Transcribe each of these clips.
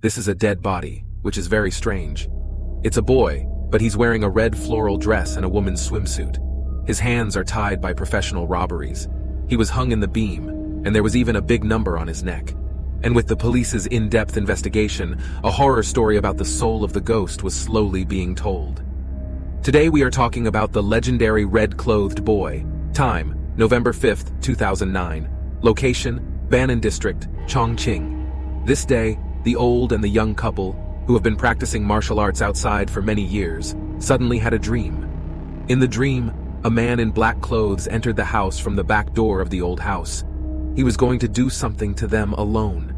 This is a dead body, which is very strange. It's a boy, but he's wearing a red floral dress and a woman's swimsuit. His hands are tied by professional robberies. He was hung in the beam, and there was even a big number on his neck. And with the police's in-depth investigation, a horror story about the soul of the ghost was slowly being told. Today we are talking about the legendary red-clothed boy. Time, November 5th, 2009. Location, Bannan District, Chongqing. This day, the old and the young couple, who have been practicing martial arts outside for many years, suddenly had a dream. In the dream, a man in black clothes entered the house from the back door of the old house. He was going to do something to them alone.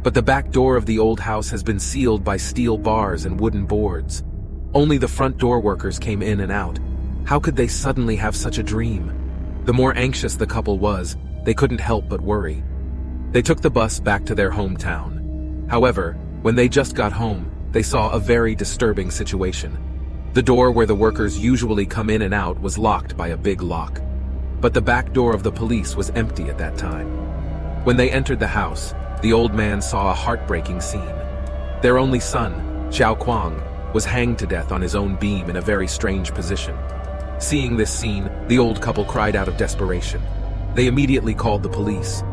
But the back door of the old house has been sealed by steel bars and wooden boards. Only the front door workers came in and out. How could they suddenly have such a dream? The more anxious the couple was, they couldn't help but worry. They took the bus back to their hometown. However, when they just got home, they saw a very disturbing situation. The door where the workers usually come in and out was locked by a big lock. But the back door of the police was empty at that time. When they entered the house, the old man saw a heartbreaking scene. Their only son, Xiao Kuang, was hanged to death on his own beam in a very strange position. Seeing this scene, the old couple cried out of desperation. They immediately called the police.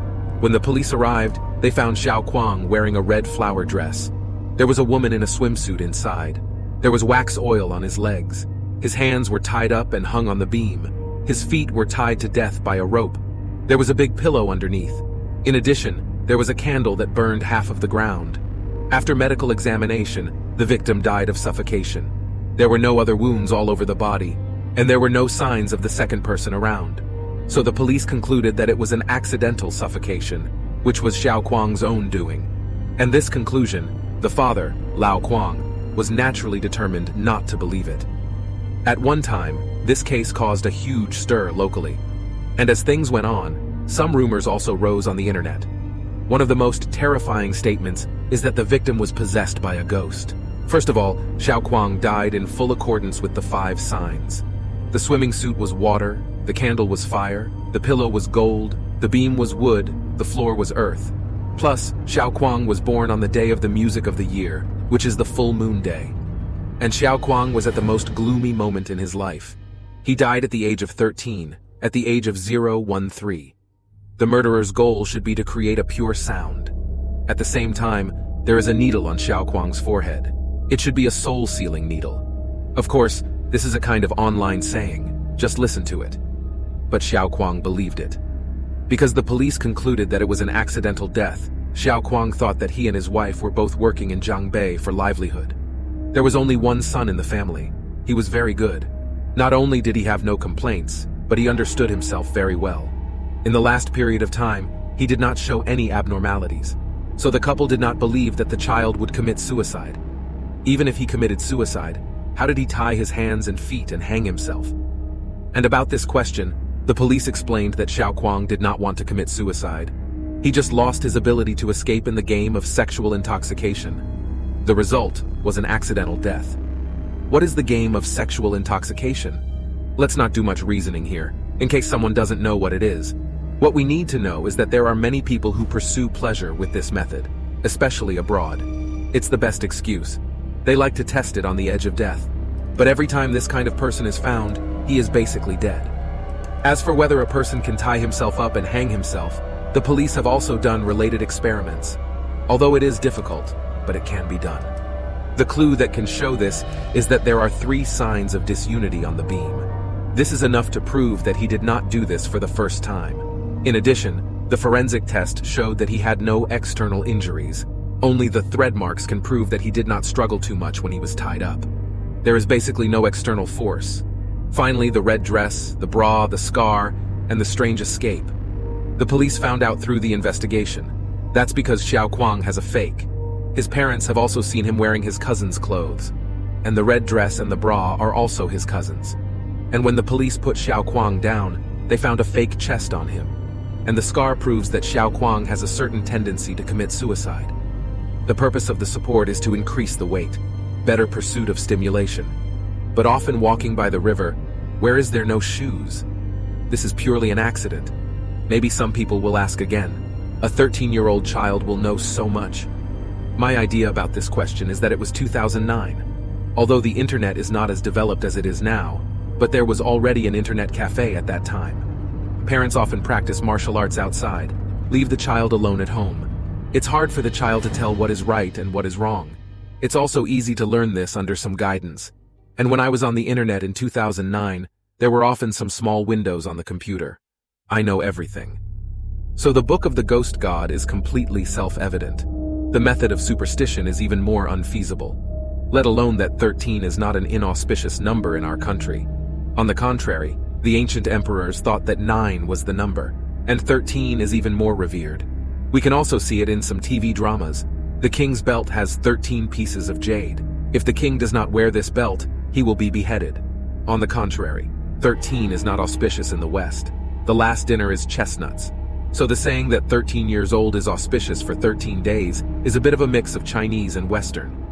When the police arrived, they found Xiao Kuang wearing a red flower dress. There was a woman in a swimsuit inside. There was wax oil on his legs. His hands were tied up and hung on the beam. His feet were tied to death by a rope. There was a big pillow underneath. In addition, there was a candle that burned half of the ground. After medical examination, the victim died of suffocation. There were no other wounds all over the body, and there were no signs of the second person around. So the police concluded that it was an accidental suffocation, which was Xiao Kuang's own doing. And this conclusion, the father, Lao Kuang, was naturally determined not to believe it. At one time, this case caused a huge stir locally. And as things went on, some rumors also rose on the internet. One of the most terrifying statements is that the victim was possessed by a ghost. First of all, Xiao Kuang died in full accordance with the 5 signs. The swimming suit was water, the candle was fire, the pillow was gold, the beam was wood, the floor was earth. Plus, Xiao Kuang was born on the day of the music of the year, which is the full moon day. And Xiao Kuang was at the most gloomy moment in his life. He died at the age of 13, at the age of 013. The murderer's goal should be to create a pure sound. At the same time, there is a needle on Xiao Kuang's forehead. It should be a soul-sealing needle. Of course, this is a kind of online saying. Just listen to it. But Xiao Kuang believed it. Because the police concluded that it was an accidental death, Xiao Kuang thought that he and his wife were both working in Zhangbei for livelihood. There was only one son in the family. He was very good. Not only did he have no complaints, but he understood himself very well. In the last period of time, he did not show any abnormalities. So the couple did not believe that the child would commit suicide. Even if he committed suicide, how did he tie his hands and feet and hang himself? And about this question, the police explained that Xiao Kuang did not want to commit suicide. He just lost his ability to escape in the game of sexual intoxication. The result was an accidental death. What is the game of sexual intoxication? Let's not do much reasoning here, in case someone doesn't know what it is. What we need to know is that there are many people who pursue pleasure with this method, especially abroad. It's the best excuse. They like to test it on the edge of death. But every time this kind of person is found, he is basically dead. As for whether a person can tie himself up and hang himself, the police have also done related experiments. Although it is difficult, but it can be done. The clue that can show this is that there are 3 signs of disunity on the beam. This is enough to prove that he did not do this for the first time. In addition, the forensic test showed that he had no external injuries. Only the thread marks can prove that he did not struggle too much when he was tied up. There is basically no external force. Finally, the red dress, the bra, the scar, and the strange escape. The police found out through the investigation. That's because Xiao Kuang has a fake. His parents have also seen him wearing his cousin's clothes. And the red dress and the bra are also his cousins. And when the police put Xiao Kuang down, they found a fake chest on him. And the scar proves that Xiao Kuang has a certain tendency to commit suicide. The purpose of the support is to increase the weight, better pursuit of stimulation. But often walking by the river, where is there no shoes? This is purely an accident. Maybe some people will ask again. A 13-year-old child will know so much. My idea about this question is that it was 2009. Although the internet is not as developed as it is now, but there was already an internet cafe at that time. Parents often practice martial arts outside, leave the child alone at home. It's hard for the child to tell what is right and what is wrong. It's also easy to learn this under some guidance. And when I was on the internet in 2009, there were often some small windows on the computer. I know everything. So the Book of the Ghost God is completely self-evident. The method of superstition is even more unfeasible. Let alone that 13 is not an inauspicious number in our country. On the contrary, the ancient emperors thought that 9 was the number, and 13 is even more revered. We can also see it in some TV dramas. The king's belt has 13 pieces of jade. If the king does not wear this belt, he will be beheaded. On the contrary, 13 is not auspicious in the West. The last dinner is chestnuts. So the saying that 13 years old is auspicious for 13 days is a bit of a mix of Chinese and Western.